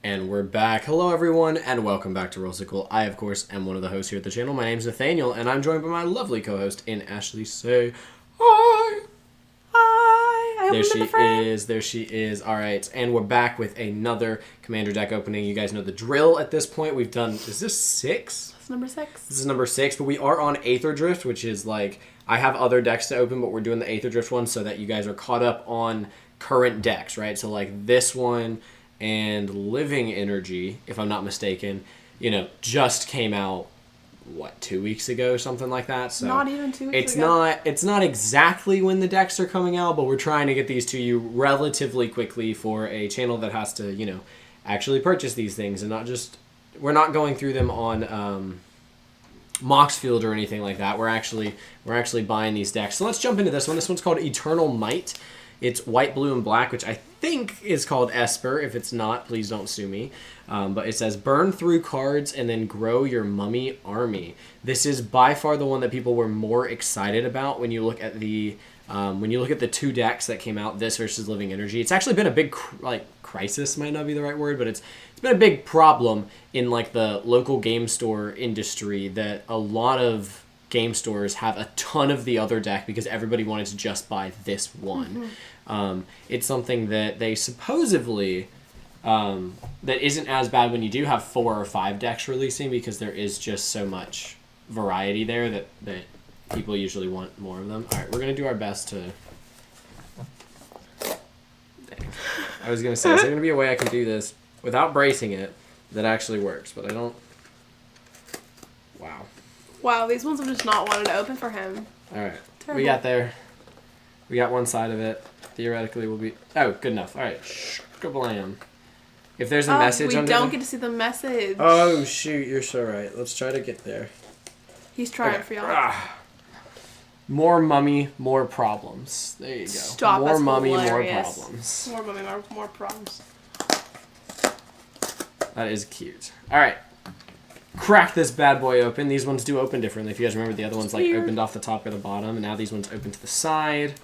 And we're back. Hello, everyone, and welcome back to Rollsicle. I, of course, am one of the hosts here at the channel. My name's Nathaniel, and I'm joined by my lovely co-host in Ashley. Say hi. Hi. There she is. All right, and we're back with another Commander deck opening. You guys know the drill at this point. We've done, is this 6? That's number 6. This is number 6, but we are on Aetherdrift, which is like, I have other decks to open, but we're doing the Aetherdrift one so that you guys are caught up on current decks, right? So like this one and Living Energy, if I'm not mistaken, just came out, 2 weeks ago, something like that. So not even 2 weeks ago. It's not exactly when the decks are coming out, but we're trying to get these to you relatively quickly for a channel that has to, actually purchase these things and not just, we're not going through them on Moxfield or anything like that. We're actually buying these decks. So let's jump into this one. This one's called Eternal Might. It's white, blue, and black, which I think is called Esper. If it's not, please don't sue me. But it says, burn through cards and then grow your mummy army. This is by far the one that people were more excited about when you look at the two decks that came out, this versus Living Energy. It's actually been a big crisis, might not be the right word, but it's been a big problem in like the local game store industry that a lot of game stores have a ton of the other deck because everybody wanted to just buy this one. Mm-hmm. It's something that they supposedly that isn't as bad when you do have 4 or 5 decks releasing, because there is just so much variety there that people usually want more of them. All right, we're gonna do our best to. Dang. I was gonna say, is there gonna be a way I can do this without bracing it that actually works? But I don't. Wow, these ones have just not wanted to open for him. All right, Terrible. we got there. We got one side of it. Theoretically, we'll be. Oh, good enough. All right, kablam. If there's a message we under don't get to see the message. Oh shoot, you're so right. Let's try to get there. He's trying for y'all. More mummy, more problems. There you go. Stop, more that's mummy, hilarious. more problems. More mummy, more problems. That is cute. All right. Crack this bad boy open. These ones do open differently. If you guys remember, the other ones opened off the top or the bottom, and now these ones open to the side,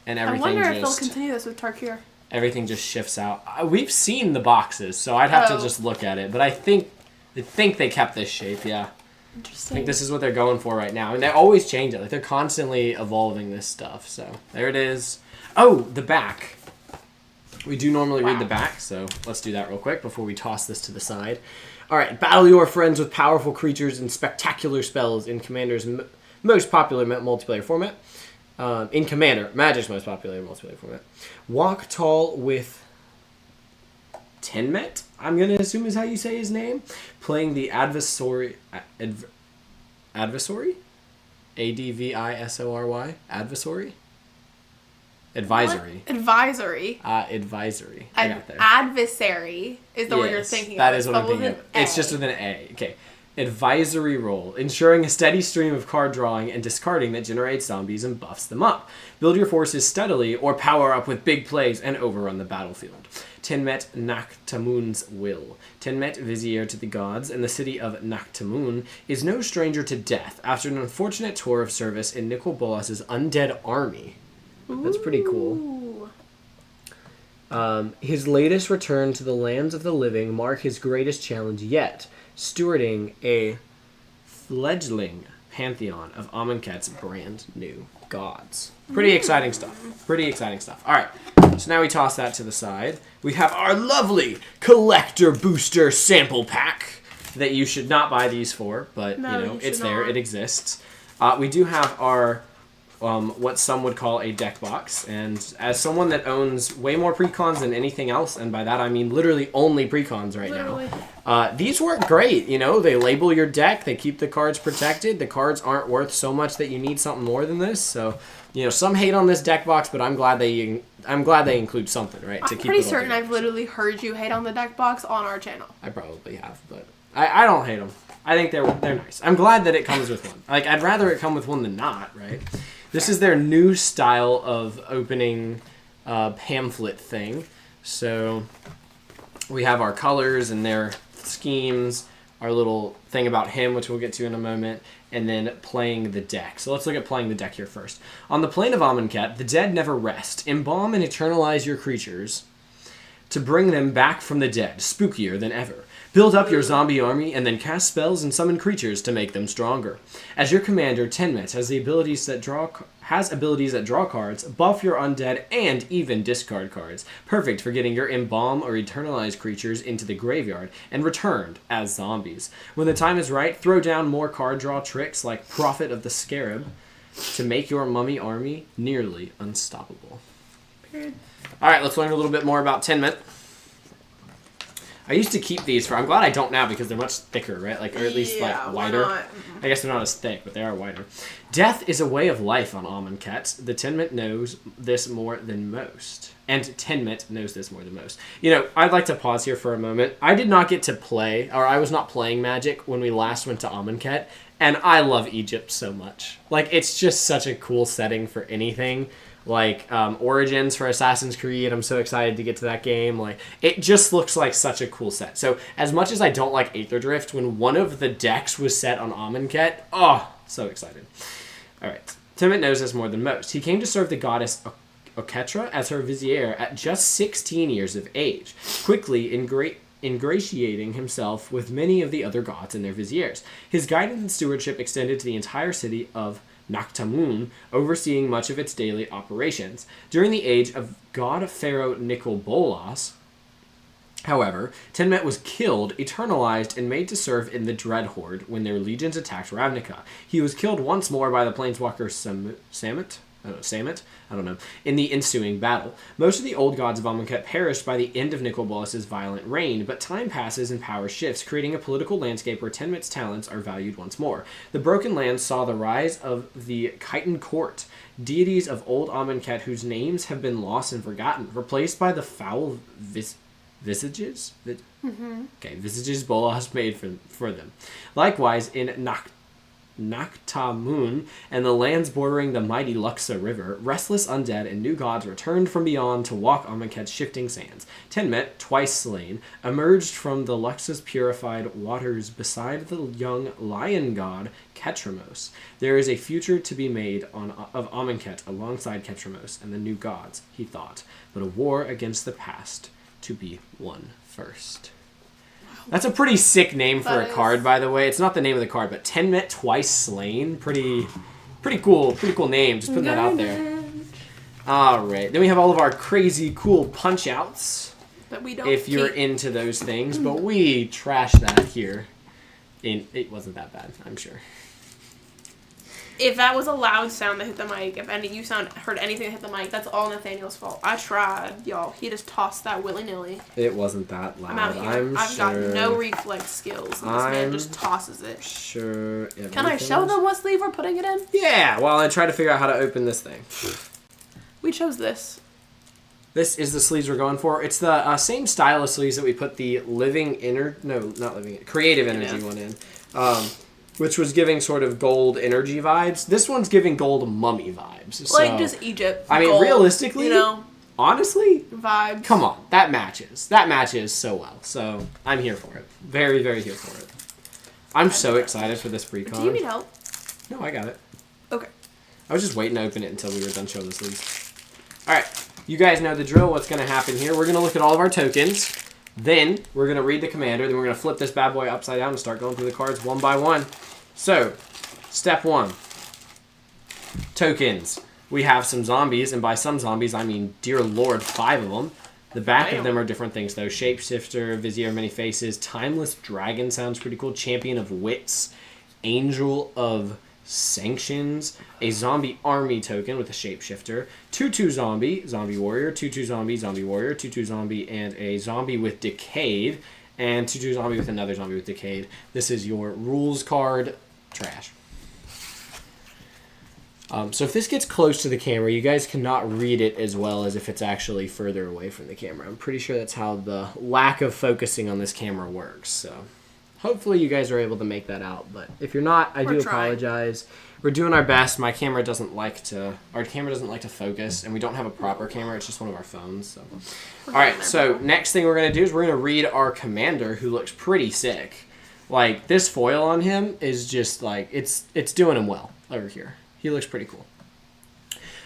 and everything I wonder if they'll continue this with Tarkir. Everything just shifts out. We've seen the boxes, so I'd have to just look at it. But I think they kept this shape. Yeah. Interesting. I think this is what they're going for right now, and they always change it. Like they're constantly evolving this stuff. So there it is. Oh, the back. We do normally read the back, so let's do that real quick before we toss this to the side. All right, battle your friends with powerful creatures and spectacular spells in Commander's most popular multiplayer format. In Commander, Magic's most popular multiplayer format. Walk tall with Tenmet, I'm going to assume is how you say his name. Playing the Advisory? Advisory? Advisory? Advisory? Advisory. What? Advisory. Advisory. I got there. Adversary is the word you're thinking of. That is what I'm thinking of. It's just with an A. Okay. Advisory role, ensuring a steady stream of card drawing and discarding that generates zombies and buffs them up. Build your forces steadily or power up with big plays and overrun the battlefield. Tenmet Naktamun's will. Tenmet, vizier to the gods, and the city of Naktamun, is no stranger to death after an unfortunate tour of service in Nicol Bolas's undead army. That's pretty cool. His latest return to the lands of the living mark his greatest challenge yet, stewarding a fledgling pantheon of Amonkhet's brand new gods. Pretty exciting stuff. All right, so now we toss that to the side. We have our lovely collector booster sample pack that you should not buy these for, but it's there, it exists. We do have our what some would call a deck box, and as someone that owns way more precons than anything else, and by that I mean literally only precons right now, these work great. They label your deck, they keep the cards protected, the cards aren't worth so much that you need something more than this, so some hate on this deck box, but I'm glad they include something, right? I'm pretty certain I've literally heard you hate on the deck box on our channel. I probably have, but I don't hate them. I think they're nice. I'm glad that it comes with one. Like, I'd rather it come with one than not, right? This is their new style of opening pamphlet thing. So we have our colors and their schemes, our little thing about him, which we'll get to in a moment, and then playing the deck. So let's look at playing the deck here first. On the plane of Amonkhet, the dead never rest. Embalm and eternalize your creatures. to bring them back from the dead, spookier than ever. Build up your zombie army and then cast spells and summon creatures to make them stronger. As your commander, Tenmet has abilities that draw cards, buff your undead, and even discard cards. Perfect for getting your embalm or eternalized creatures into the graveyard and returned as zombies. When the time is right, throw down more card draw tricks like Prophet of the Scarab to make your mummy army nearly unstoppable. Period. Alright, let's learn a little bit more about Tenmet. I used to keep these I'm glad I don't now because they're much thicker, right? Like, or at least like wider. I guess they're not as thick, but they are wider. Death is a way of life on Amonkhet. The Tenmet knows this more than most. And Tenmet knows this more than most. You know, I'd like to pause here for a moment. I did not get to play, or I was not playing Magic when we last went to Amonkhet, and I love Egypt so much. Like, it's just such a cool setting for anything. Like, Origins for Assassin's Creed, I'm so excited to get to that game. Like, it just looks like such a cool set. So, as much as I don't like Aetherdrift, when one of the decks was set on Amonkhet, oh, so excited. Alright, Tenmet knows this more than most. He came to serve the goddess Oketra as her vizier at just 16 years of age, quickly ingratiating himself with many of the other gods and their viziers. His guidance and stewardship extended to the entire city of Naktamun, overseeing much of its daily operations. During the age of god pharaoh Nicobolas, however, Tenmet was killed, eternalized, and made to serve in the Dread Horde when their legions attacked Ravnica. He was killed once more by the planeswalker Samit, in the ensuing battle. Most of the old gods of Amonkhet perished by the end of Nicobolas' violent reign, but time passes and power shifts, creating a political landscape where Tenmet's talents are valued once more. The Broken Lands saw the rise of the Chitin Court, deities of old Amonkhet whose names have been lost and forgotten, replaced by the foul visages? Visages Bolas made for them. Likewise, in Naktamun and the lands bordering the mighty Luxa River, restless undead and new gods returned from beyond to walk Amonkhet's shifting sands. Tenmet, twice slain, emerged from the Luxa's purified waters beside the young lion god Ketramos. There is a future to be made of Amonkhet alongside Ketramos and the new gods, he thought, but a war against the past to be won first. That's a pretty sick name for a card, by the way. It's not the name of the card, but Tenmet Twice Slain. Pretty cool name. Just putting that out there. Alright, then we have all of our crazy cool punch-outs. That we don't if you're into those things, but we trashed that here. It wasn't that bad, I'm sure. If that was a loud sound that hit the mic, if you heard anything that hit the mic, that's all Nathaniel's fault. I tried, y'all. He just tossed that willy-nilly. It wasn't that loud. I'm out here. I've got no reflex skills, and this man just tosses it. Sure. Can I show them what sleeve we're putting it in? Yeah, while I try to figure out how to open this thing. We chose this. This is the sleeves we're going for. It's the same style of sleeves that we put the creative energy one in. Which was giving sort of gold energy vibes. This one's giving gold mummy vibes. So, like just Egypt. I mean, gold, realistically, honestly, vibes. Come on, that matches. That matches so well. So I'm here for it. Very, very here for it. I'm so excited for this pre-con. Do you need help? No, I got it. Okay. I was just waiting to open it until we were done showing the sleeves. All right, you guys know the drill. What's going to happen here? We're going to look at all of our tokens. Then we're going to read the commander. Then we're going to flip this bad boy upside down and start going through the cards one by one. So, step 1. Tokens. We have some zombies, and by some zombies, I mean, dear lord, 5 of them. The back of them are different things, though. Shapeshifter, Vizier of Many Faces, Timeless Dragon sounds pretty cool. Champion of Wits, Angel of Sanctions, a zombie army token with a shapeshifter, 2/2 zombie, zombie warrior, 2/2 zombie, zombie warrior, 2/2 zombie, and a zombie with decayed, and 2/2 zombie with another zombie with decayed. This is your rules card. Trash. So if this gets close to the camera, you guys cannot read it as well as if it's actually further away from the camera. I'm pretty sure that's how the lack of focusing on this camera works. So hopefully you guys are able to make that out. But if you're not, I do apologize. We're doing our best. Our camera doesn't like to focus, and we don't have a proper camera. It's just one of our phones. So, all right. So next thing we're gonna do is we're gonna read our commander, who looks pretty sick. Like, this foil on him is just like it's doing him well over here. He looks pretty cool.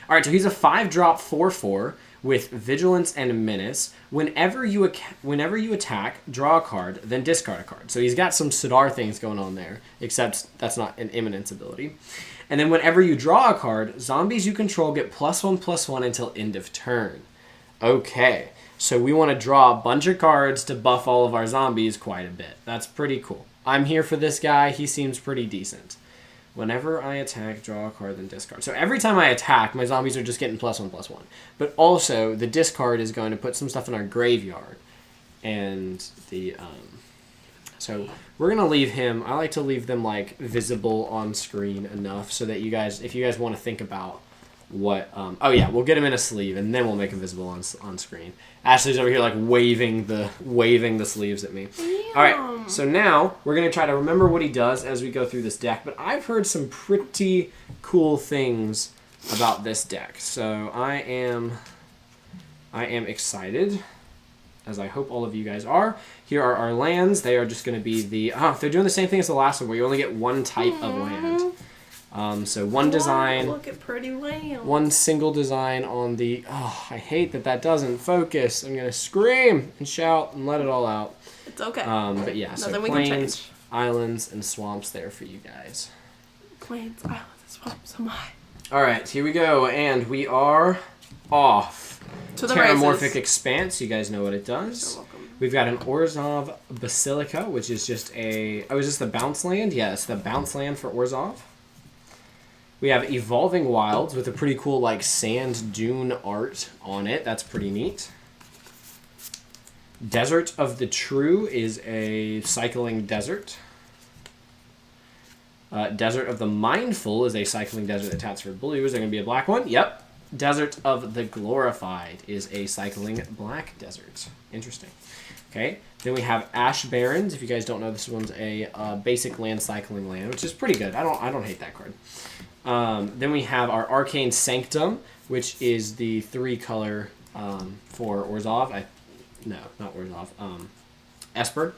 All right, so he's a 5-drop 4/4 with Vigilance and Menace. Whenever you attack, draw a card, then discard a card. So he's got some Sidar things going on there, except that's not an Imminence ability. And then whenever you draw a card, zombies you control get +1/+1 until end of turn. Okay, so we want to draw a bunch of cards to buff all of our zombies quite a bit. That's pretty cool. I'm here for this guy. He seems pretty decent. Whenever I attack, draw a card, then discard. So every time I attack, my zombies are just getting +1/+1. But also, the discard is going to put some stuff in our graveyard. And the... So we're going to leave him... I like to leave them, like, visible on screen enough so that you guys... If you guys want to think about what... oh, yeah, we'll get him in a sleeve, and then we'll make him visible on screen. Ashley's over here, like, waving the sleeves at me. Yeah. All right, so now we're going to try to remember what he does as we go through this deck. But I've heard some pretty cool things about this deck. So I am excited, as I hope all of you guys are. Here are our lands. They are just going to be the... they're doing the same thing as the last one, where you only get one type of land. So one design... Look at pretty land. One single design on the... Oh, I hate that doesn't focus. I'm going to scream and shout and let it all out. It's okay. But yeah, Nothing so we can plains, change. islands, and swamps there for you guys. Plains, islands, swamps, oh my. All right, here we go, and we are off. To the Terramorphic races. Expanse, you guys know what it does. You're welcome. We've got an Orzhov Basilica, which is just a... Oh, is this the bounce land? Yeah, it's the bounce land for Orzhov. We have Evolving Wilds with a pretty cool, like, sand dune art on it. That's pretty neat. Desert of the True is a cycling desert. Desert of the Mindful is a cycling desert that taps for blue. Is there going to be a black one? Yep. Desert of the Glorified is a cycling black desert. Interesting. Okay. Then we have Ash Barrens. If you guys don't know, this one's a basic land cycling land, which is pretty good. I don't hate that card. Then we have our Arcane Sanctum, which is the 3-color for Orzhov. No, not Orzhov. Esper.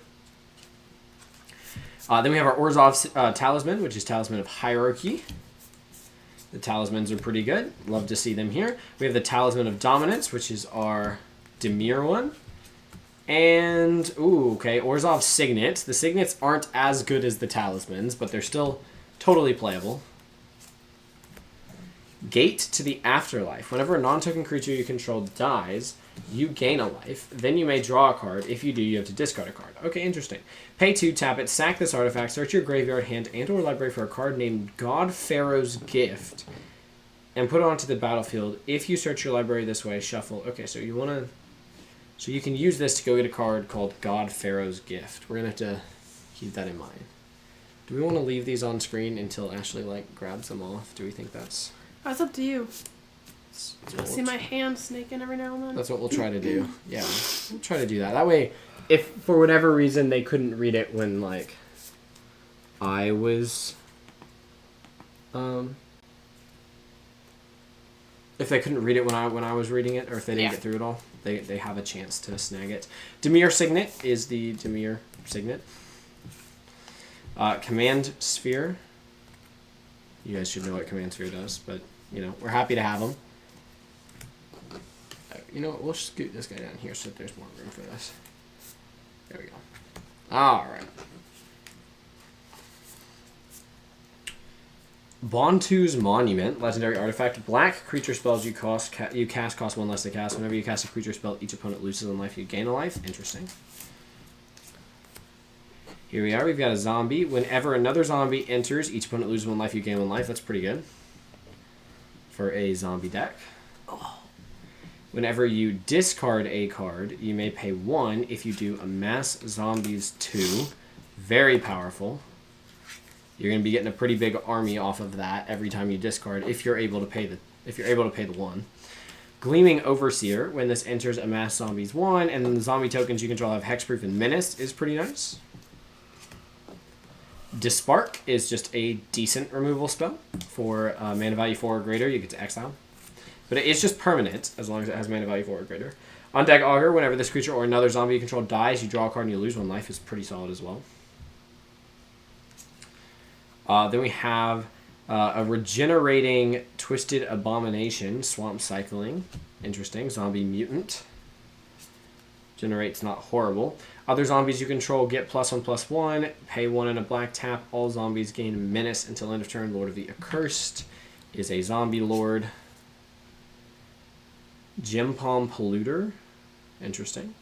Then we have our Orzhov Talisman, which is Talisman of Hierarchy. The Talismans are pretty good. Love to see them here. We have the Talisman of Dominance, which is our Dimir one. And, Orzhov Signet. The Signets aren't as good as the Talismans, but they're still totally playable. Gate to the Afterlife. Whenever a non-token creature you control dies, you gain a life. Then you may draw a card. If you do, you have to discard a card. Okay, interesting. Pay 2, tap it, sack this artifact, search your graveyard, hand, and or library for a card named God Pharaoh's Gift, and put it onto the battlefield. If you search your library this way, shuffle. Okay, so you want to... So you can use this to go get a card called God Pharaoh's Gift. We're going to have to keep that in mind. Do we want to leave these on screen until Ashley, like, grabs them off? Do we think that's... That's up to you. I See my hand snaking every now and then. That's what we'll try to do. Yeah, we'll try to do that. That way, if for whatever reason they couldn't read it when, like, I was... If they couldn't read it when I was reading it, or if they didn't get through it all, they have a chance to snag it. Dimir Signet is the Dimir Signet. Command Sphere. You guys should know what Command Sphere does, but, you know, we're happy to have them. You know what, we'll scoot this guy down here so that there's more room for this. There we go. Alright. Bontu's Monument, legendary artifact. Black creature spells you cast cost 1 less to cast. Whenever you cast a creature spell, each opponent loses 1 life, you gain a life. Interesting. Here we are. We've got a zombie. Whenever another zombie enters, each opponent loses 1 life, you gain 1 life. That's pretty good for a zombie deck. Oh. Whenever you discard a card, you may pay 1. If you do, amass zombies 2. Very powerful. You're going to be getting a pretty big army off of that every time you discard if you're able to pay the 1. Gleaming Overseer. When this enters, amass zombies 1, and then the zombie tokens you control have Hexproof and Menace is pretty nice. Dispark is just a decent removal spell. For mana value 4 or greater, you get to exile. But it's just permanent, as long as it has mana value 4 or greater. Undeck Augur, whenever this creature or another zombie you control dies, you draw a card and you lose 1 life, is pretty solid as well. Then we have A regenerating Twisted Abomination, swamp cycling. Interesting. Zombie mutant. Generate's not horrible. Other zombies you control get +1/+1. Pay 1 and a black tap. All zombies gain menace until end of turn. Lord of the Accursed is a zombie lord. Gem Palm Polluter. Interesting.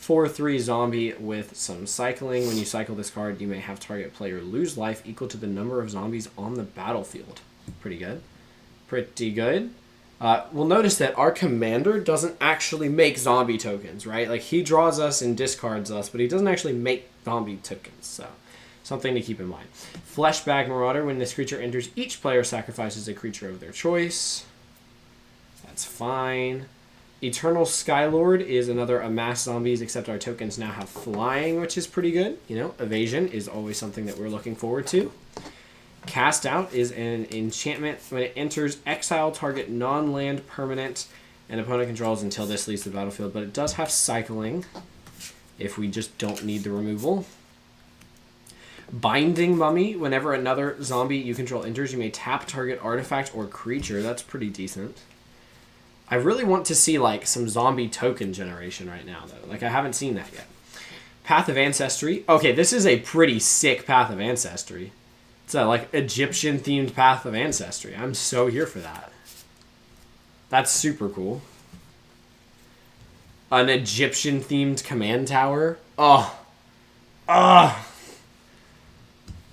4/3 zombie with some cycling. When you cycle this card, you may have target player lose life equal to the number of zombies on the battlefield. Pretty good. Pretty good. We'll notice that our commander doesn't actually make zombie tokens, right? Like, he draws us and discards us, but he doesn't actually make zombie tokens, so something to keep in mind. Fleshbag Marauder. When this creature enters, each player sacrifices a creature of their choice. That's fine. Eternal Skylord is another amass zombies, except our tokens now have flying, which is pretty good. You know, evasion is always something that we're looking forward to. Cast Out is an enchantment. When it enters, exile target non-land permanent and opponent controls until this leaves the battlefield, but it does have cycling if we just don't need the removal. Binding Mummy. Whenever another zombie you control enters, you may tap target artifact or creature. That's pretty decent. I really want to see, like, some zombie token generation right now, though. Like, I haven't seen that yet. Path of Ancestry. Okay, this is a pretty sick Path of Ancestry. It's a, like, Egyptian-themed Path of Ancestry. I'm so here for that. That's super cool. An Egyptian-themed command tower. Oh. Oh.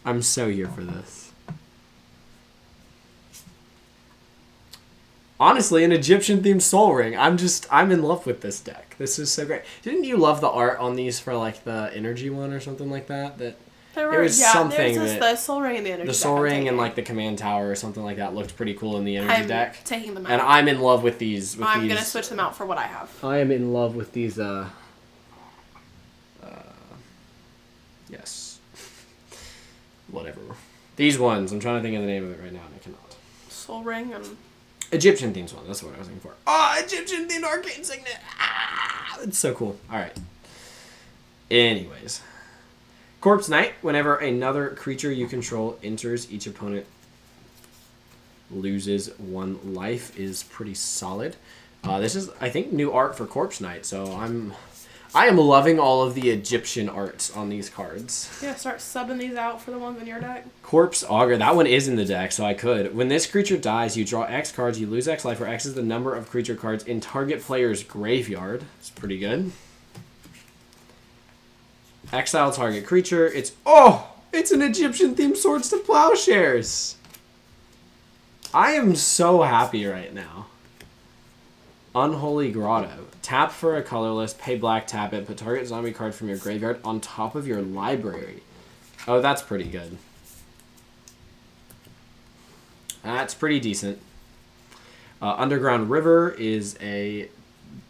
I'm so here for this. Honestly, an Egyptian-themed Soul Ring. I'm in love with this deck. This is so great. Didn't you love the art on these for, like, the energy one or something like that? There was something that the Soul Ring and the energy the Soul Ring and, like, the command tower or something like that looked pretty cool in the energy I'm deck. Taking them out. And I'm in love with these. I'm gonna switch them out for what I have. I am in love with these. Yes. Whatever. These ones. I'm trying to think of the name of it right now, and I cannot. Soul Ring and Egyptian themes one. That's what I was looking for. Oh, Egyptian themed arcane signet. Ah, it's so cool. All right. Anyways, Corpse Knight. Whenever another creature you control enters, each opponent loses 1 life. Is pretty solid. This is, I think, new art for Corpse Knight. So I am loving all of the Egyptian arts on these cards. Yeah, start subbing these out for the ones in your deck. Corpse Augur. That one is in the deck, so I could. When this creature dies, you draw X cards, you lose X life, where X is the number of creature cards in target player's graveyard. It's pretty good. Exile target creature. It's an Egyptian-themed Swords to Plowshares. I am so happy right now. Unholy Grotto. Tap for a colorless, pay black, tap it, put target zombie card from your graveyard on top of your library. Oh, that's pretty good. That's pretty decent. Underground River is a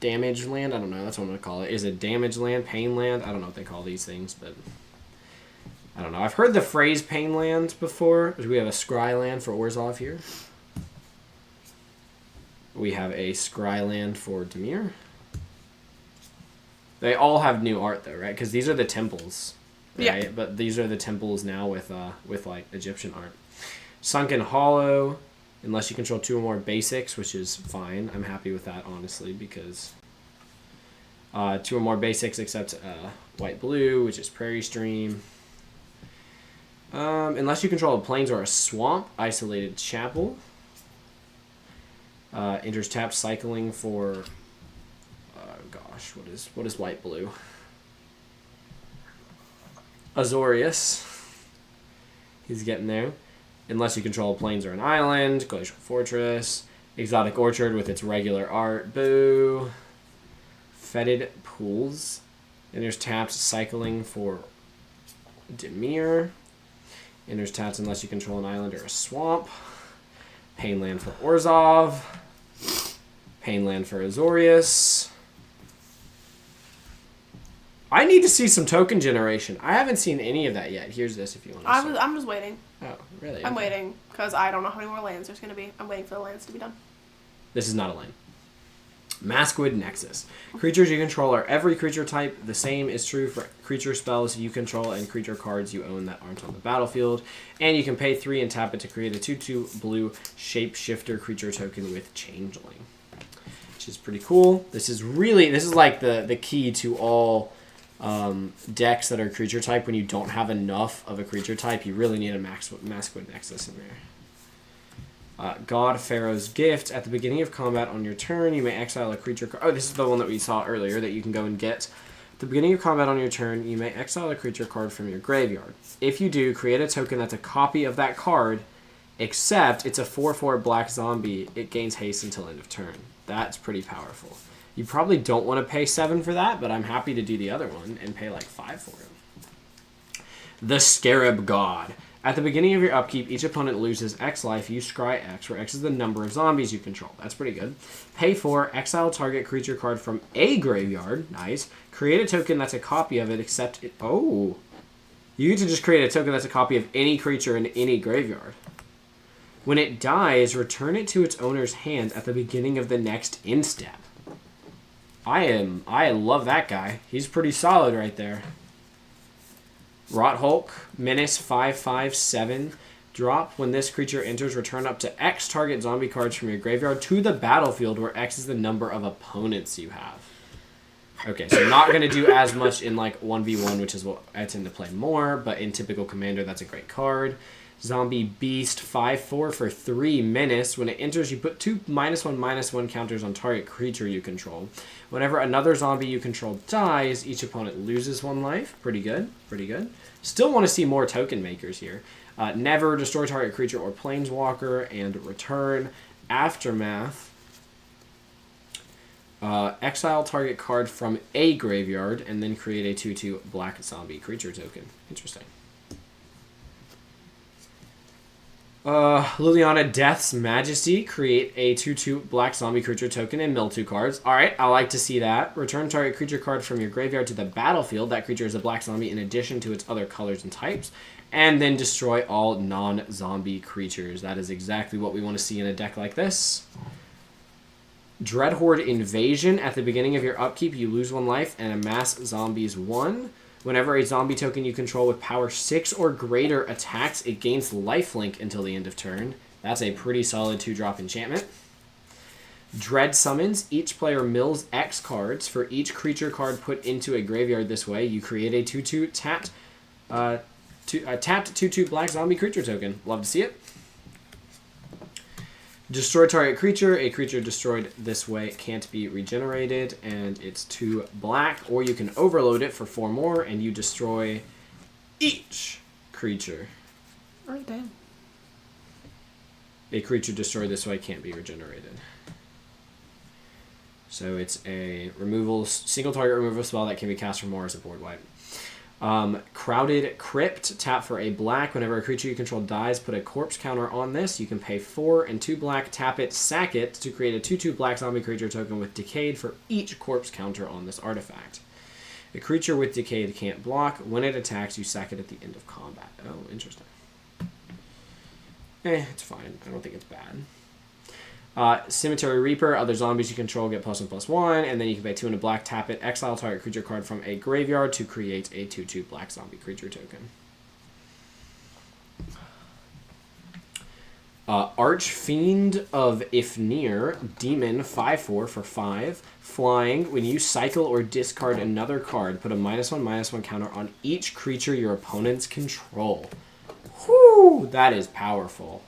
damage land. I don't know. That's what I'm going to call it. Is a damage land, pain land. I don't know what they call these things, but I don't know. I've heard the phrase pain land before. We have a scry land for Orzhov here. We have a scry land for Dimir. They all have new art though, right? Because these are the temples, right? Yeah. But these are the temples now with like Egyptian art. Sunken Hollow, unless you control 2 or more basics, which is fine. I'm happy with that, honestly, because 2 or more basics except white blue, which is Prairie Stream. Unless you control a plains or a swamp, Isolated Chapel. Enters tapped cycling for what is white blue? Azorius. He's getting there. Unless you control plains or an island, Glacial Fortress, Exotic Orchard with its regular art, boo. Fetid Pools. Enters tapped cycling for Dimir. Enters tapped unless you control an island or a swamp. Painland for Orzhov. Painland for Azorius. I need to see some token generation. I haven't seen any of that yet. Here's this if you want to see. I'm just waiting. Oh, really? I'm waiting because I don't know how many more lands there's going to be. I'm waiting for the lands to be done. This is not a land. Maskwood Nexus. Creatures you control are every creature type. The same is true for creature spells you control and creature cards you own that aren't on the battlefield. And you can pay 3 and tap it to create a 2/2 blue shapeshifter creature token with Changeling, which is pretty cool. This is like the key to all decks that are creature type. When you don't have enough of a creature type, you really need a Maskwood Nexus in there. God Pharaoh's Gift. At the beginning of combat on your turn, you may exile a creature card. Oh, this is the one that we saw earlier that you can go and get. At the beginning of combat on your turn, you may exile a creature card from your graveyard. If you do, create a token that's a copy of that card, except it's a 4/4 black zombie. It gains haste until end of turn. That's pretty powerful. You probably don't want to pay 7 for that, but I'm happy to do the other one and pay like 5 for it. The Scarab God. At the beginning of your upkeep, each opponent loses X life. You scry X, where X is the number of zombies you control. That's pretty good. Pay 4, exile target creature card from a graveyard. Nice. Create a token that's a copy of it, except it... Oh. You get to just create a token that's a copy of any creature in any graveyard. When it dies, return it to its owner's hand at the beginning of the next end step. I love that guy. He's pretty solid right there. Rot Hulk, Menace 5/5/7. Drop. When this creature enters, return up to X target zombie cards from your graveyard to the battlefield, where X is the number of opponents you have. Okay, so not going to do as much in like 1v1, which is what I tend to play more, but in typical Commander, that's a great card. Zombie Beast 5/4 for 3 Menace. When it enters, you put 2 -1/-1 counters on target creature you control. Whenever another zombie you control dies, each opponent loses 1 life. Pretty good. Pretty good. Still want to see more token makers here. Never destroy target creature or planeswalker, and return. Aftermath. Exile target card from a graveyard, and then create a 2/2 black zombie creature token. Interesting. Liliana Death's Majesty. Create a 2/2 black zombie creature token and mill 2 cards. Alright, I like to see that. Return target creature card from your graveyard to the battlefield. That creature is a black zombie in addition to its other colors and types. And then destroy all non-zombie creatures. That is exactly what we want to see in a deck like this. Dreadhorde Invasion. At the beginning of your upkeep, you lose 1 life and amass zombies 1. Whenever a zombie token you control with power 6 or greater attacks, it gains lifelink until the end of turn. That's a pretty solid 2-drop enchantment. Dread Summons. Each player mills X cards. For each creature card put into a graveyard this way, you create a 2/2 tapped 2/2 black zombie creature token. Love to see it. Destroy target creature. A creature destroyed this way can't be regenerated, and it's 2 black. Or you can overload it for 4 more, and you destroy each creature. Oh, damn. A creature destroyed this way can't be regenerated. So it's a single target removal spell that can be cast for more as a board wipe. Crowded Crypt. Tap for a black. Whenever a creature you control dies, put a corpse counter on this. You can pay 4 and 2 black, tap it, sack it to create a 2/2 black zombie creature token with Decayed for each corpse counter on this artifact. A creature with Decayed can't block. When it attacks, you sack it at the end of combat. Oh, interesting. It's fine. I don't think it's bad. Cemetery Reaper. Other zombies you control get +1/+1, and then you can pay 2 and a black, tap it, exile target creature card from a graveyard to create a 2/2 black zombie creature token. Archfiend of Ifnir. Demon 5/4 for 5. Flying. When you cycle or discard another card, put a -1/-1 counter on each creature your opponents control. Whew, that is powerful.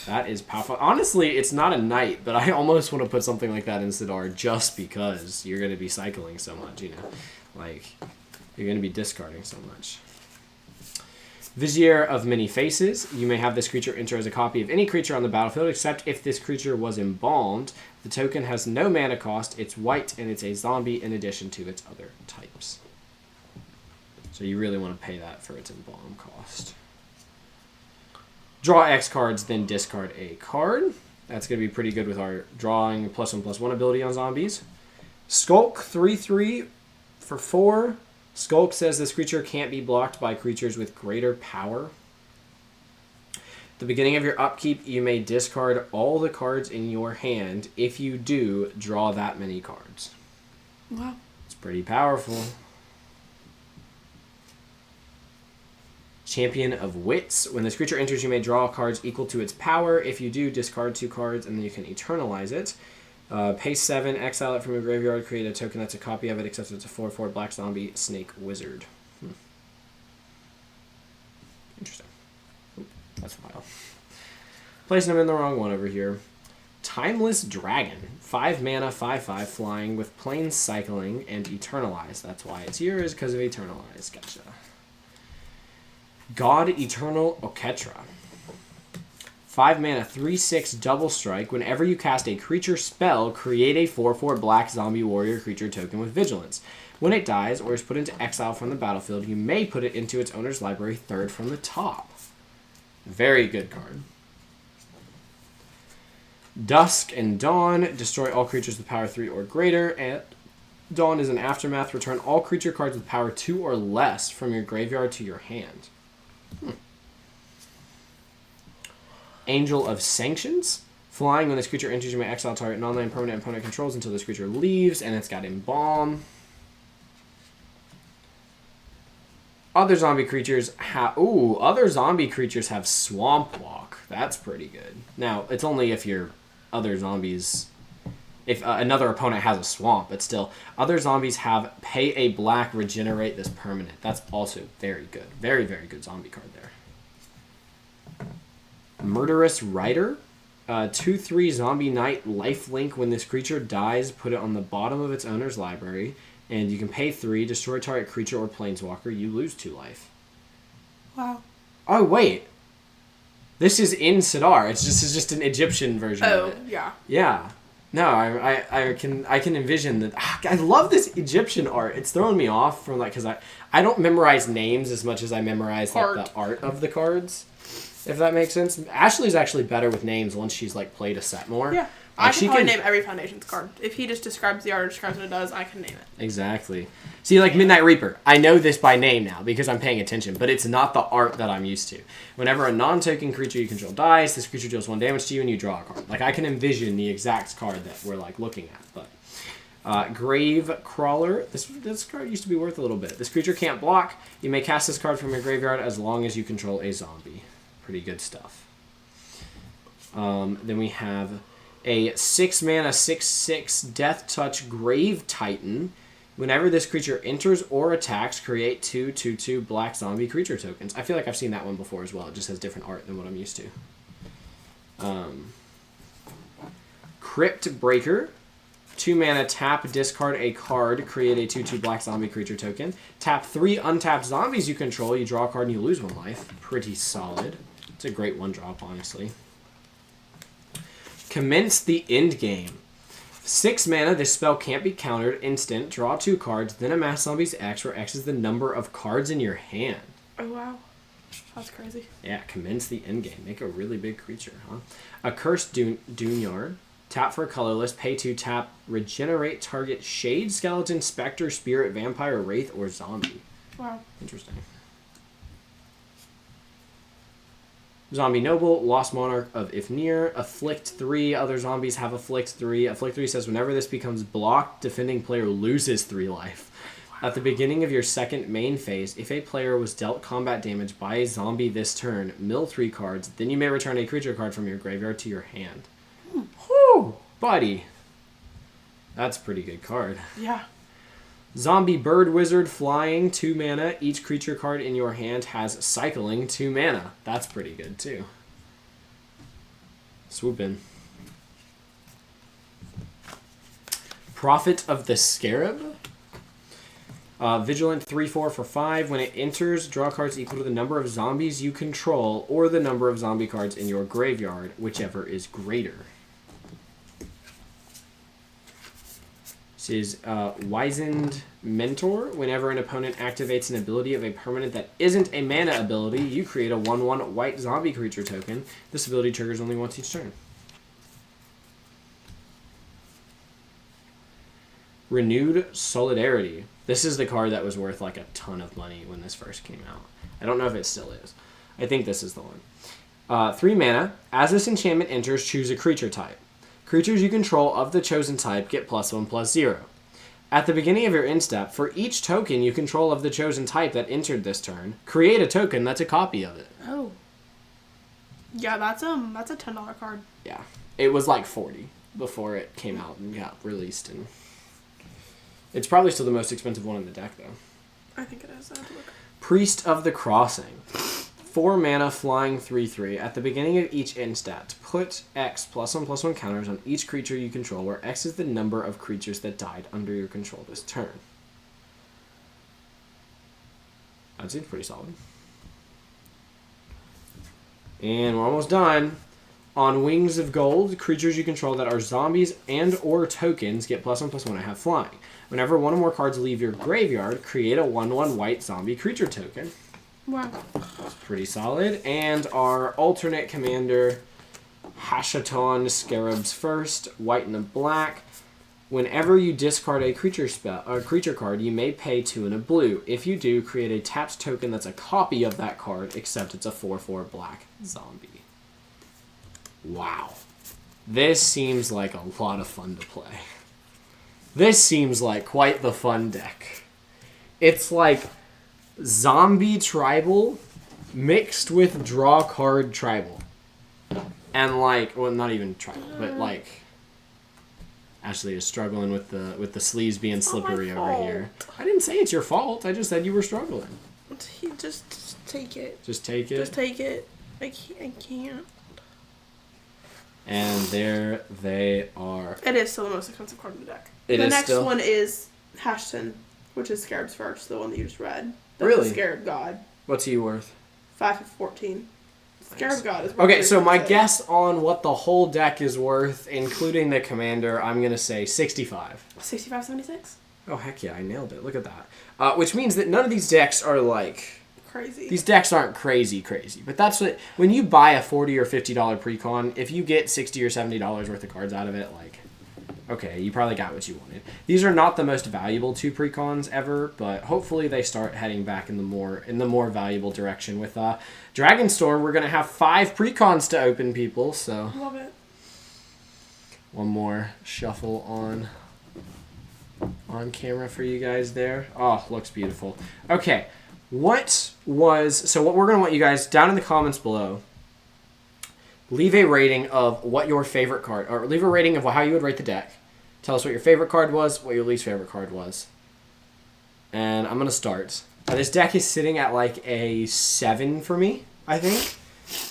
That is powerful. Honestly, it's not a knight, but I almost want to put something like that in Sidar just because you're going to be cycling so much, you know. Like, you're going to be discarding so much. Vizier of Many Faces. You may have this creature enter as a copy of any creature on the battlefield, except if this creature was embalmed. The token has no mana cost, it's white, and it's a zombie in addition to its other types. So you really want to pay that for its embalm cost. Draw X cards, then discard a card. That's going to be pretty good with our drawing +1/+1 ability on zombies. Skulk 3/3 for 4. Skulk says this creature can't be blocked by creatures with greater power. the beginning of your upkeep, you may discard all the cards in your hand. If you do, draw that many cards. Wow. It's pretty powerful. Champion of Wits. When this creature enters, you may draw cards equal to its power. If you do, discard 2 cards, and then you can eternalize it. Pay 7, exile it from your graveyard, create a token that's a copy of it, except it's a 4/4 black zombie snake wizard. Interesting. Oop, that's wild. Placing them in the wrong one over here. Timeless Dragon. 5 mana, 5/5 flying with planes cycling and eternalize. That's why it's here, is because of eternalize. Gotcha. God Eternal Oketra. 5 mana, 3/6 double strike. Whenever you cast a creature spell, create a 4/4 black zombie warrior creature token with vigilance. When it dies or is put into exile from the battlefield, you may put it into its owner's library 3rd from the top. Very good card. Dusk and Dawn. Destroy all creatures with power 3 or greater. And Dawn is an aftermath. Return all creature cards with power 2 or less from your graveyard to your hand. Angel of Sanctions. Flying, when this creature enters, you may exile target non-land permanent opponent controls until this creature leaves, and it's got Embalm. Other zombie creatures have... Ooh, other zombie creatures have Swamp Walk. That's pretty good. Now, it's only if your other zombies... If another opponent has a swamp, but still. Other zombies have pay a black, regenerate this permanent. That's also very good. Very, very good zombie card there. Murderous Rider. 2/3 Zombie Knight lifelink. When this creature dies, put it on the bottom of its owner's library. And you can pay 3, destroy target creature or planeswalker. You lose 2 life. Wow. Oh, wait. This is in Sidar. This is just an Egyptian version of it. Oh, yeah. Yeah. No, I can envision that. I love this Egyptian art. It's throwing me off from because I don't memorize names as much as I memorize the art of the cards. If that makes sense. Ashley's actually better with names once she's played a set more. Yeah. I can probably name every Foundations card. If he just describes the art or describes what it does, I can name it. Exactly. See, Midnight Reaper. I know this by name now because I'm paying attention, but it's not the art that I'm used to. Whenever a non-token creature you control dies, this creature deals 1 damage to you and you draw a card. I can envision the exact card that we're looking at. But Grave Crawler. This card used to be worth a little bit. This creature can't block. You may cast this card from your graveyard as long as you control a zombie. Pretty good stuff. Then we have a 6 mana 6/6 Death Touch Grave Titan. Whenever this creature enters or attacks, create 2/2/2 black zombie creature tokens. I feel like I've seen that one before as well. It just has different art than what I'm used to. Crypt Breaker. 2 mana, tap, discard a card, create a 2/2 black zombie creature token. Tap 3 untapped zombies you control, you draw a card and you lose 1 life. Pretty solid. It's a great 1-drop, honestly. Commence the Endgame. 6 mana, this spell can't be countered, instant, draw 2 cards, then amass zombies X, where X is the number of cards in your hand. Oh, wow. That's crazy. Yeah, commence the endgame. Make a really big creature, huh? Accursed Dunyard. Tap for colorless, pay 2, tap, regenerate target shade, skeleton, specter, spirit, vampire, wraith, or zombie. Wow. Interesting. Zombie Noble, Lost Monarch of Ifnir, Afflict 3. Other zombies have Afflict 3. Afflict 3 says whenever this becomes blocked, defending player loses 3 life. Wow. At the beginning of your second main phase, if a player was dealt combat damage by a zombie this turn, mill 3 cards, then you may return a creature card from your graveyard to your hand. Whew, buddy. That's a pretty good card. Yeah. Zombie Bird Wizard, flying, 2 mana. Each creature card in your hand has cycling, 2 mana. That's pretty good, too. Swoop in. Prophet of the Scarab. Vigilant, 3/4 for 5. When it enters, draw cards equal to the number of zombies you control or the number of zombie cards in your graveyard, whichever is greater. This is Wizened Mentor. Whenever an opponent activates an ability of a permanent that isn't a mana ability, you create a 1/1 white zombie creature token. This ability triggers only once each turn. Renewed Solidarity. This is the card that was worth a ton of money when this first came out. I don't know if it still is. I think this is the one. 3 mana. As this enchantment enters, choose a creature type. Creatures you control of the chosen type get +1/+0. At the beginning of your end step, for each token you control of the chosen type that entered this turn, create a token that's a copy of it. Oh. Yeah, that's a $10 card. Yeah. It was like 40 before it came out and got released, and it's probably still the most expensive one in the deck, though. I think it is. I have to look. Priest of the Crossing. 4 mana, flying 3/3. At the beginning of each end stat, put X +1/+1 counters on each creature you control, where X is the number of creatures that died under your control this turn. That seems pretty solid. And we're almost done. On Wings of Gold, creatures you control that are zombies and or tokens get +1/+1 and have flying. Whenever one or more cards leave your graveyard, create a 1/1 white zombie creature token. Wow. That's pretty solid. And our alternate commander, Hashaton Scarab's First, white and a black. Whenever you discard a creature card, you may pay 2 and a blue. If you do, create a tapped token that's a copy of that card, except it's a 4/4 black zombie. Wow. This seems like a lot of fun to play. This seems like quite the fun deck. It's like zombie tribal mixed with draw card tribal. And like, well, not even tribal, but like Ashley is struggling with the sleeves being slippery over here. I didn't say it's your fault. I just said you were struggling. Just take it. Just take it. Just take it. I can't. And there they are. It is still the most expensive card in the deck. The next one is Hashton, which is Scarab's First, the one that you just read. That's Really? the Scarab God. What's he worth? 5 of 14. Scarab God is worth Okay, so my 300. guess on what the whole deck is worth, including the commander, I'm going to say 65. 65.76? Oh, heck yeah, I nailed it. Look at that. Which means that none of these decks are like... Crazy. These decks aren't crazy. But that's what... When you buy a $40 or $50 pre-con, if you get $60 or $70 worth of cards out of it, like... Okay, you probably got what you wanted. These are not the most valuable 2 pre-cons ever, but hopefully they start heading back in the more valuable direction. With Dragon Storm, we're going to have 5 pre-cons to open, people, so... Love it. One more shuffle on camera for you guys there. Oh, looks beautiful. Okay, so what we're going to want you guys down in the comments below, leave a rating of what your favorite card, or leave a rating of how you would rate the deck. Tell us what your favorite card was, what your least favorite card was. And I'm going to start. This deck is sitting at like a 7 for me, I think.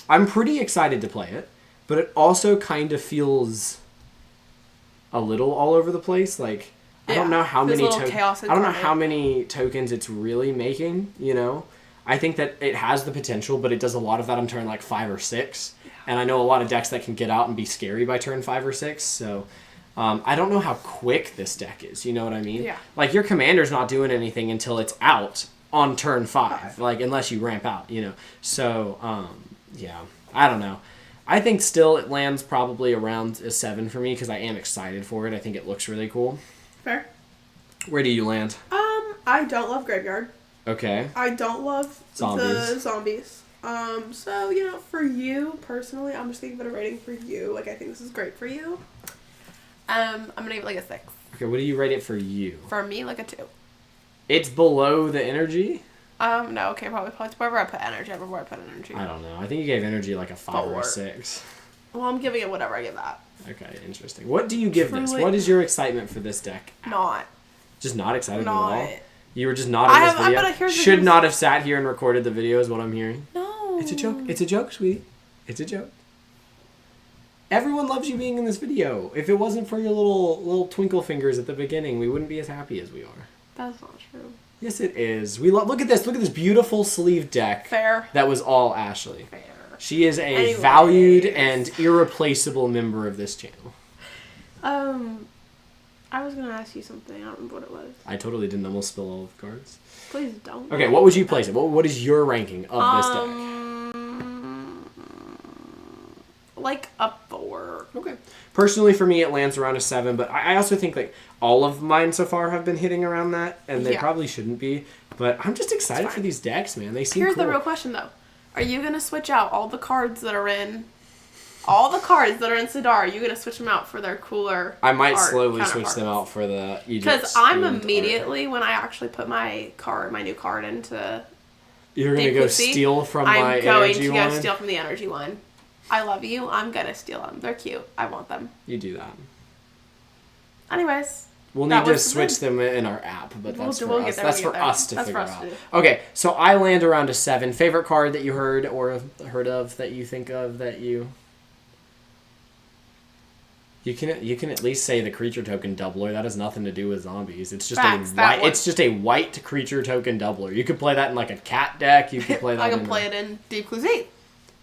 I'm pretty excited to play it, but it also kind of feels a little all over the place. Like, I don't know how many how many tokens it's really making, you know? I think that it has the potential, but it does a lot of that on turn like 5 or 6. And I know a lot of decks that can get out and be scary by turn 5 or 6, so I don't know how quick this deck is, you know what I mean? Yeah. Like, your commander's not doing anything until it's out on turn 5, like, unless you ramp out, you know? So, yeah, I don't know. I think still it lands probably around a 7 for me, because I am excited for it. I think it looks really cool. Fair. Where do you land? I don't love Graveyard. Okay. I don't love Zombies. the zombies. So, you know, for you, personally, I'm just going to give it a rating for you. Like, I think this is great for you. I'm going to give it, like, a 6. Okay, what do you rate it for you? For me, like, a 2. It's below the energy? No, okay, probably wherever I put energy, before I put energy. I don't know. I think you gave energy like a 5 or a 4. 6. Well, I'm giving it whatever I give that. Okay, interesting. What do you give this? Truly- What is your excitement for this deck? Not. Just not excited Not. at all? You were just not in this video? but here's the Should thing. not have sat here and recorded the video is what I'm hearing. No. It's a joke. It's a joke, sweetie. It's a joke. Everyone loves you being in this video. If it wasn't for your little twinkle fingers at the beginning, we wouldn't be as happy as we are. That's not true. Yes, it is. Look at this. Look at this beautiful sleeve deck. Fair. That was all Ashley. Fair. She is a Anyways. valued and irreplaceable member of this channel. I was going to ask you something. I don't remember what it was. I totally didn't almost spill all of the cards. Please don't. Okay, what would you place it? What is your ranking of this deck? Like a 4. Okay. Personally, for me, it lands around a 7, but I also think like all of mine so far have been hitting around that, and they Yeah. probably shouldn't be. But I'm just excited for these decks, man. They seem Here's cool. the real question, though. Are you going to switch out all the cards that are in Sidar? Are you going to switch them out for their cooler I might slowly switch them out for the Egypt. Because I'm immediately, when I actually put my new card into... You're going to go steal from my energy one? I'm going to go steal from the energy one. I love you. I'm going to steal them. They're cute. I want them. You do that. Anyways. We'll need to switch them in our app, but that's for us. That's for us to figure out. Okay, so I land around a 7. Favorite card that you heard or heard of that you think of that you... You can at least say the creature token doubler. That has nothing to do with zombies. It's just it's just a white creature token doubler. You could play that in like a cat deck. You could play that. I can play it in Deep Crusade.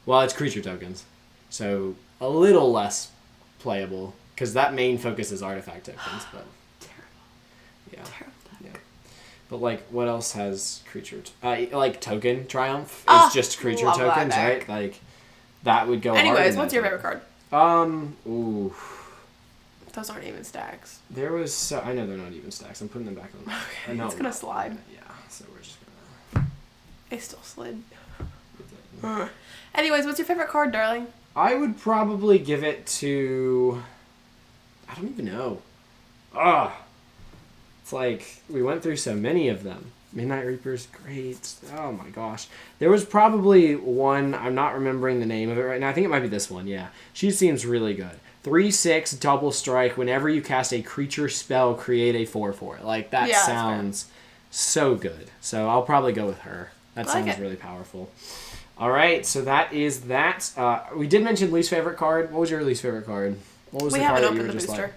Well, it's creature tokens, so a little less playable because that main focus is artifact tokens. But terrible. Yeah. But like, what else has creature? Like token triumph is just creature tokens, right? Like that would go. Anyways, what's your favorite card? Ooh. Those aren't even stacks. There was... I know they're not even stacks. I'm putting them back on. Okay, it's going to slide. Yeah, so we're just going to... It still slid. Anyways, what's your favorite card, darling? I would probably give it to... I don't even know. It's like, we went through so many of them. Midnight Reaper's great. Oh my gosh. There was probably one... I'm not remembering the name of it right now. I think it might be this one, yeah. She seems really good. 3/6 double strike. Whenever you cast a creature spell, create a 4/4. Like that sounds so good. So I'll probably go with her. That sounds really powerful. All right, so that is that. We did mention least favorite card. What was your least favorite card? What was the card that you were just like?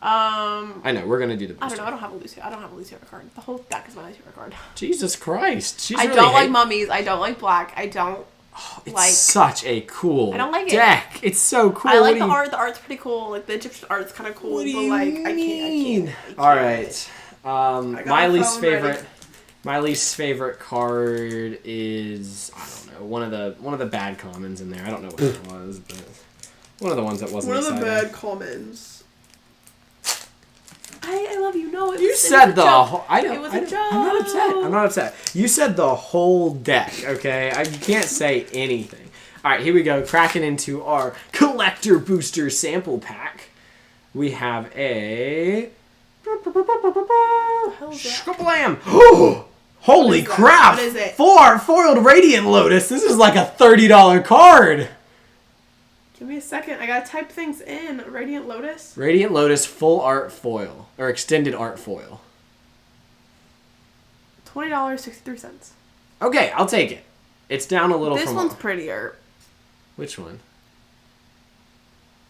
I know we're gonna do the booster. I don't know. I don't have a least favorite card. The whole deck is my least favorite card. Jesus Christ! I don't like mummies. I don't like black. I don't. It's such a cool I don't like deck. It's so cool. I like the art. The art's pretty cool. Like the Egyptian art's kind of cool. I can't. All right. My least favorite card is I don't know one of the bad commons in there. I don't know what it was, but one of the ones that wasn't. One of the bad commons. I love you. No, you said the whole. It was a joke. I'm not upset. You said the whole deck. Okay, you can't say anything. All right, here we go. Cracking into our collector booster sample pack. We have a. Shkablam! Holy crap! What is it? 4 foiled Radiant Lotus. This is like a $30 card. Give me a second. I gotta type things in. Radiant Lotus. Radiant Lotus full art foil. Or extended art foil. $20.63. Okay, I'll take it. It's down a little This from... one's prettier. Which one?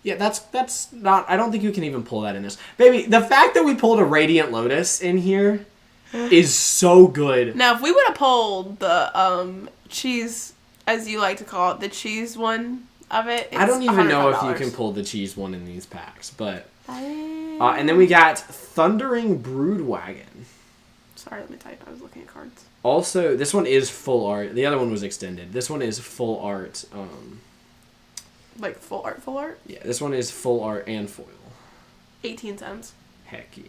Yeah, that's not... I don't think you can even pull that in this. Baby, the fact that we pulled a Radiant Lotus in here is so good. Now, if we would have pulled the cheese, as you like to call it, the cheese one... of it. I don't even know if you can pull the cheese one in these packs, but and then we got Thundering Broodwagon. Sorry, let me type. I was looking at cards. Also, this one is full art. The other one was extended. This one is full art. Like full art? Yeah, this one is full art and foil. 18 cents. Heck yeah.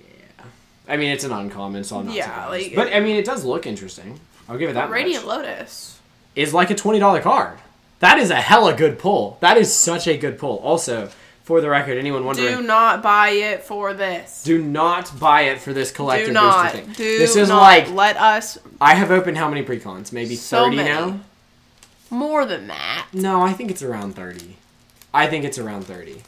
I mean, it's an uncommon, so I'm not surprised. Like, but I mean, it does look interesting. I'll give it that much. Radiant Lotus is like a $20 card. That is a hella good pull. That is such a good pull. Also, for the record, anyone wondering... Do not buy it for this. Do not buy it for this collector booster thing. This is like... Let us... I have opened how many precons? Maybe 30 now? More than that. No, I think it's around 30. I think it's around 30.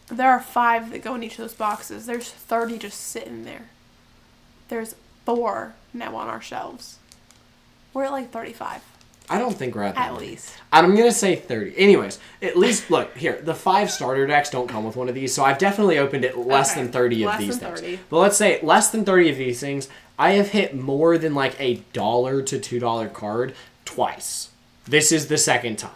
There are 5 that go in each of those boxes. There's 30 just sitting there. There's 4 now on our shelves. We're at like 35. I don't think we're at that. At least. I'm going to say 30. Anyways, at least, look, here, the 5 starter decks don't come with one of these, so I've definitely opened it less than 30 of these things. But let's say less than 30 of these things, I have hit more than like $1 to $2 card twice. This is the second time.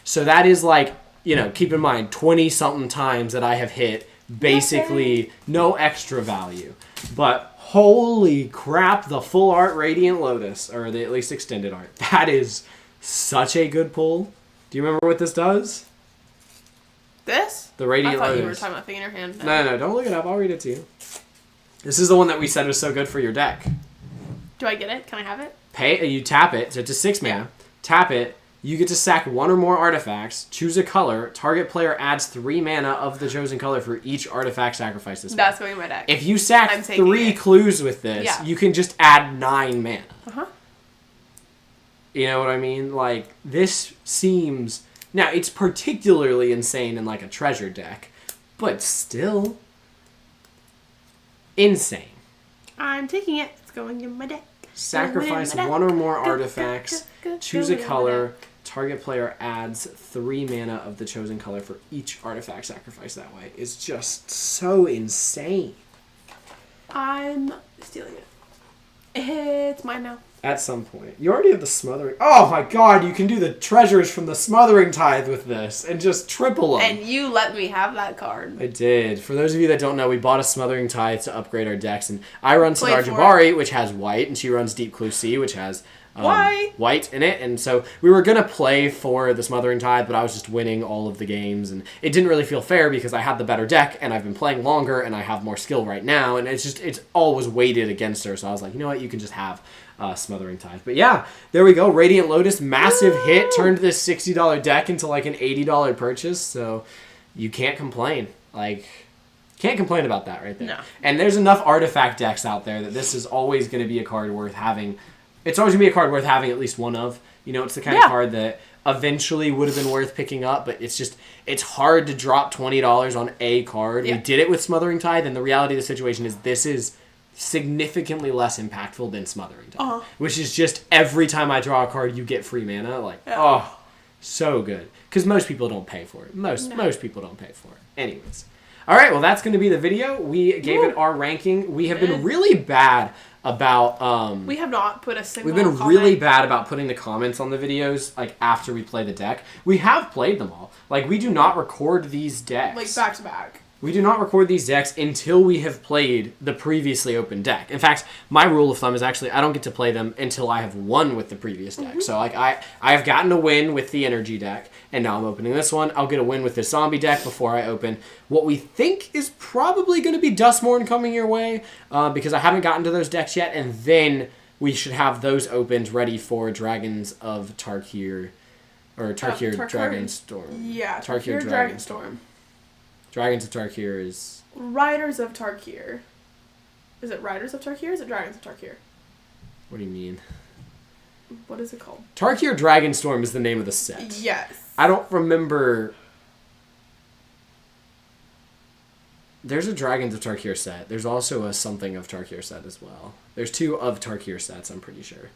So that is like, you know, keep in mind, 20-something times that I have hit basically no extra value. But holy crap, the full art Radiant Lotus, or the at least extended art, that is... such a good pull. Do you remember what this does? This? The Radiant Lotus. I thought you were talking about thing in your hand. No, don't look it up. I'll read it to you. This is the one that we said was so good for your deck. Do I get it? Can I have it? You tap it, so it's a 6 mana. Yeah. tap it. You get to sack one or more artifacts, choose a color, target player adds 3 mana of the chosen color for each artifact sacrificed this way. That's going in my deck. If you sack 3 clues with this, you can just add 9 mana. Uh-huh. You know what I mean? Like, this seems... Now, it's particularly insane in, like, a treasure deck, but still insane. I'm taking it. It's going in my deck. Sacrifice one or more artifacts, choose a color, target player adds 3 mana of the chosen color for each artifact sacrificed that way. It's just so insane. I'm stealing it. It's mine now. At some point. You already have the Smothering... Oh my god, you can do the treasures from the Smothering Tithe with this and just triple them. And you let me have that card. I did. For those of you that don't know, we bought a Smothering Tithe to upgrade our decks, and I run Sidar Jabari, which has white, and she runs Deep Clue Sea, which has white in it. And so we were going to play for the Smothering Tithe, but I was just winning all of the games, and it didn't really feel fair because I had the better deck, and I've been playing longer, and I have more skill right now, and it's always weighted against her. So I was like, you know what, you can just have... Smothering Tithe. But yeah, there we go. Radiant Lotus, massive hit, turned this $60 deck into like an $80 purchase, so you can't complain. Like, can't complain about that right there. No. And there's enough artifact decks out there that this is always going to be a card worth having. It's always going to be a card worth having at least one of. You know, it's the kind of card that eventually would have been worth picking up, but it's hard to drop $20 on a card. Yeah. We did it with Smothering Tithe, and the reality of the situation is this is significantly less impactful than Smothering Tithe, which is just every time I draw a card, you get free mana. Like, so good. Because most people don't pay for it. Most people don't pay for it. Anyways. All right, well, that's going to be the video. We gave it our ranking. We have been really bad about... we have not put a single We've been really bad about putting the comments on the videos, like, after we play the deck. We have played them all. Like, we do not record these decks. Like, back to back. We do not record these decks until we have played the previously opened deck. In fact, my rule of thumb is actually I don't get to play them until I have won with the previous deck. So like I have gotten a win with the energy deck, and now I'm opening this one. I'll get a win with this zombie deck before I open what we think is probably going to be Dustmourne coming your way, because I haven't gotten to those decks yet, and then we should have those opened ready for Dragons of Tarkir, or Tarkir Dragonstorm. Yeah, Tarkir Dragonstorm. Dragons of Tarkir is... Riders of Tarkir. Is it Riders of Tarkir or is it Dragons of Tarkir? What do you mean? What is it called? Tarkir Dragonstorm is the name of the set. Yes. I don't remember... There's a Dragons of Tarkir set. There's also a something of Tarkir set as well. There's 2 of Tarkir sets, I'm pretty sure.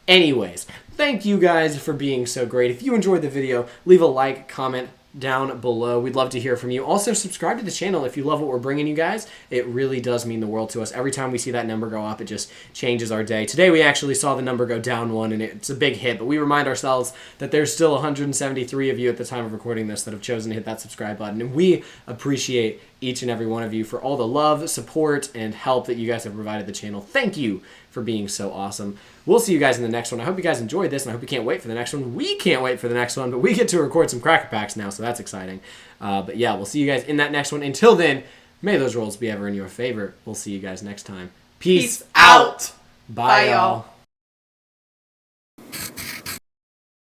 Anyways, thank you guys for being so great. If you enjoyed the video, leave a like, comment down below. We'd love to hear from you. Also, subscribe to the channel if you love what we're bringing you guys. It really does mean the world to us. Every time we see that number go up, it just changes our day. Today, we actually saw the number go down 1, and it's a big hit, but we remind ourselves that there's still 173 of you at the time of recording this that have chosen to hit that subscribe button, and we appreciate each and every one of you for all the love, support, and help that you guys have provided the channel. Thank you for being so awesome. We'll see you guys in the next one. I hope you guys enjoyed this, and I hope you can't wait for the next one. We can't wait for the next one, but we get to record some Cracker Packs now, so that's exciting. But yeah, we'll see you guys in that next one. Until then, may those rolls be ever in your favor. We'll see you guys next time. Peace out. Bye, y'all.